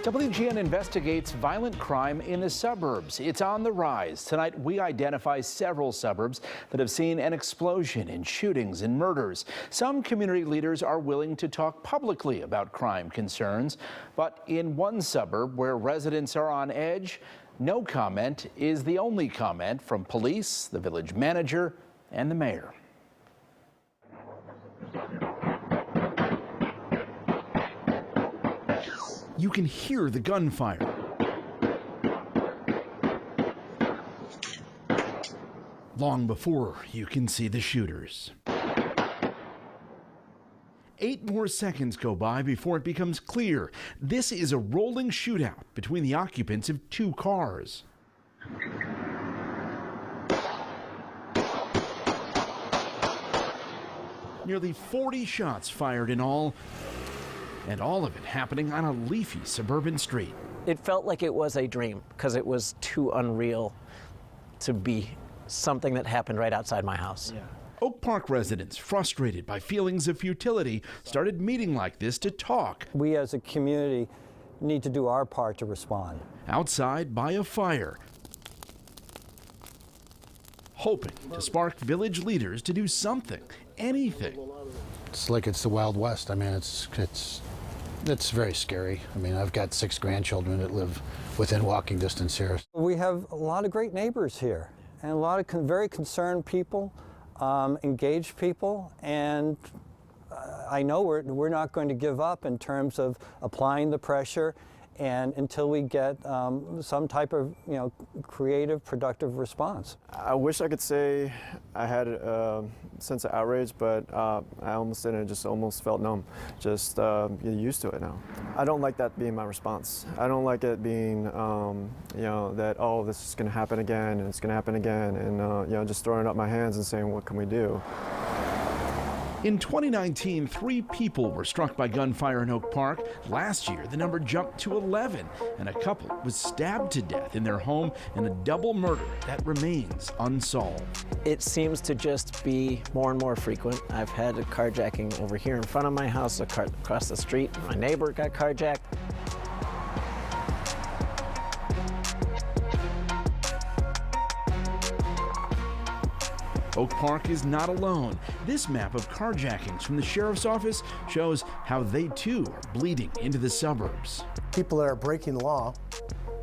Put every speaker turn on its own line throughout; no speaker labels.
WGN investigates violent crime in the suburbs. It's on the rise. Tonight, we identify several suburbs that have seen an explosion in shootings and murders. Some community leaders are willing to talk publicly about crime concerns, but in one suburb where residents are on edge, no comment is the only comment from police, the village manager, and the mayor. You can hear the gunfire. Long before you can see the shooters. 8 more seconds go by before it becomes clear. This is a rolling shootout between the occupants of 2 cars. Nearly 40 shots fired in all, and all of it happening on a leafy suburban street.
It felt like it was a dream because it was too unreal to be something that happened right outside my house.
Yeah. Oak Park residents, frustrated by feelings of futility, started meeting like this to talk.
We as a community need to do our part to respond.
Outside by a fire, hoping to spark village leaders to do something, anything.
It's like it's the Wild West. I mean, it's very scary. I mean, I've got 6 grandchildren that live within walking distance here.
We have a lot of great neighbors here and a lot of very concerned people, engaged people, and I know we're not going to give up in terms of applying the pressure and until we get some type of, creative, productive response.
I wish I could say I had a sense of outrage, but I almost didn't. I just almost felt numb. Just you're used to it now. I don't like that being my response. I don't like it being, that, oh, this is going to happen again, and it's going to happen again, and, just throwing up my hands and saying, what can we do?
In 2019, 3 people were struck by gunfire in Oak Park. Last year, the number jumped to 11, and a couple was stabbed to death in their home in a double murder that remains unsolved.
It seems to just be more and more frequent. I've had a carjacking over here in front of my house, across the street. My neighbor got carjacked.
Oak Park is not alone. This map of carjackings from the sheriff's office shows how they too are bleeding into the suburbs.
People that are breaking the law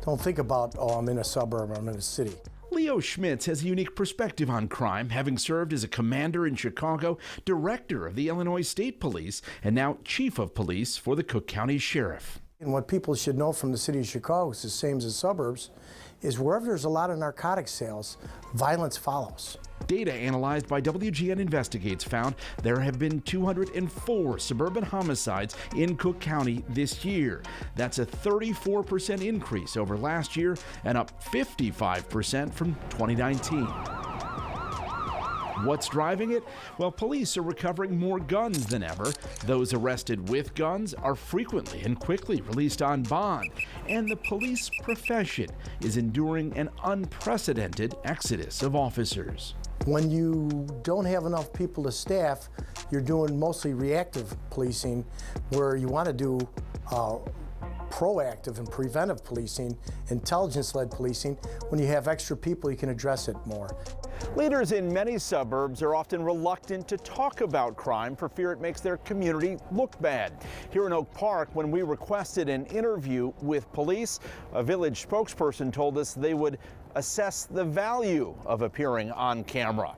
don't think about, oh, I'm in a suburb or I'm in a city.
Leo Schmitz has a unique perspective on crime, having served as a commander in Chicago, director of the Illinois State Police, and now chief of police for the Cook County Sheriff.
And what people should know from the city of Chicago, it's the same as the suburbs, is wherever there's a lot of narcotic sales, violence follows.
Data analyzed by WGN Investigates found there have been 204 suburban homicides in Cook County this year. That's a 34% increase over last year and up 55% from 2019. What's driving it? Well, police are recovering more guns than ever. Those arrested with guns are frequently and quickly released on bond. And the police profession is enduring an unprecedented exodus of officers.
When you don't have enough people to staff, you're doing mostly reactive policing, where you want to do proactive and preventive policing, intelligence-led policing. When you have extra people, you can address it more.
Leaders in many suburbs are often reluctant to talk about crime for fear it makes their community look bad. Here in Oak Park, when we requested an interview with police, a village spokesperson told us they would assess the value of appearing on camera.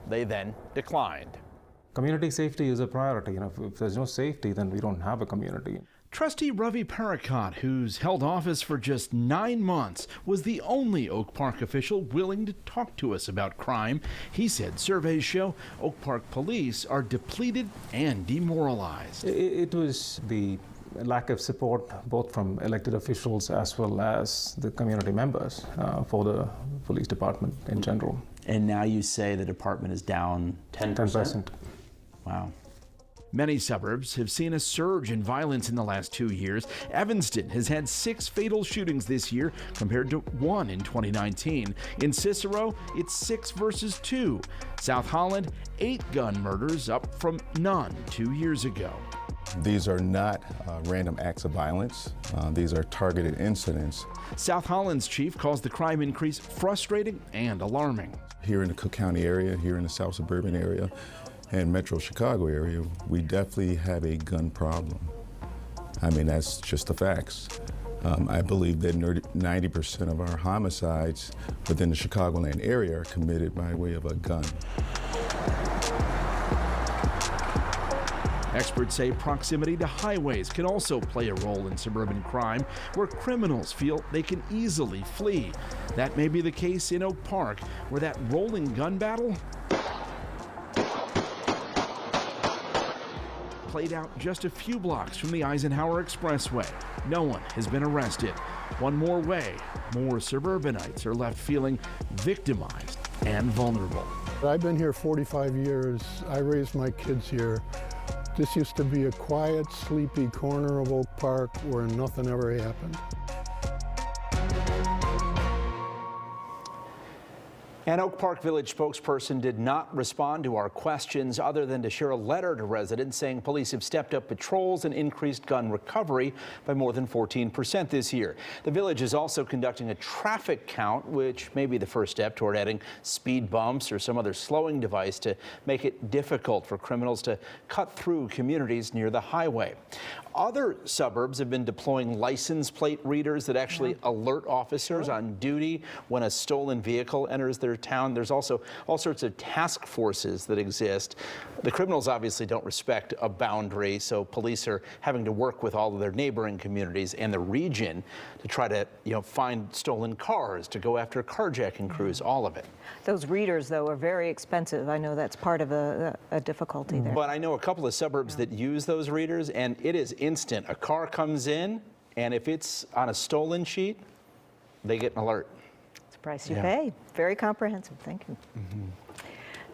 They then declined.
Community safety is a priority. If there's no safety, then we don't have a community.
Trustee Ravi Parakat, who's held office for just 9 months, was the only Oak Park official willing to talk to us about crime. He said surveys show Oak Park police are depleted and demoralized.
It was the lack of support both from elected officials as well as the community members for the police department in general.
And now you say the department is down 10%?
10%.
Wow.
Many suburbs have seen a surge in violence in the last 2 years. Evanston has had 6 fatal shootings this year compared to 1 in 2019. In Cicero, it's 6 versus 2. South Holland, 8 gun murders, up from none 2 years ago.
These are not random acts of violence. These are targeted incidents.
South Holland's chief calls the crime increase frustrating and alarming.
Here in the Cook County area, here in the South Suburban area, and Metro Chicago area, we definitely have a gun problem. I mean, that's just the facts. I believe that 90% of our homicides within the Chicagoland area are committed by way of a gun.
Experts say proximity to highways can also play a role in suburban crime, where criminals feel they can easily flee. That may be the case in Oak Park, where that rolling gun battle played out just a few blocks from the Eisenhower Expressway. No one has been arrested. One more way, more suburbanites are left feeling victimized and vulnerable.
I've been here 45 years. I raised my kids here. This used to be a quiet, sleepy corner of Oak Park where nothing ever happened.
An Oak Park Village spokesperson did not respond to our questions other than to share a letter to residents saying police have stepped up patrols and increased gun recovery by more than 14% this year. The village is also conducting a traffic count, which may be the first step toward adding speed bumps or some other slowing device to make it difficult for criminals to cut through communities near the highway. Other suburbs have been deploying license plate readers that actually alert officers on duty when a stolen vehicle enters their town. There's also all sorts of task forces that exist. The criminals obviously don't respect a boundary, so police are having to work with all of their neighboring communities and the region to try to, find stolen cars, to go after carjacking crews, all of it.
Those readers, though, are very expensive. I know that's part of a difficulty there.
But I know a couple of suburbs that use those readers, and it is instant. A car comes in, and if it's on a stolen sheet, they get an alert.
It's the price you pay. Very comprehensive. Thank you.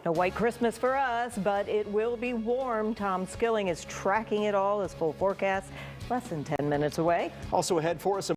No white Christmas for us, but it will be warm. Tom Skilling is tracking it all, his full forecast, less than 10 minutes away.
Also ahead for us,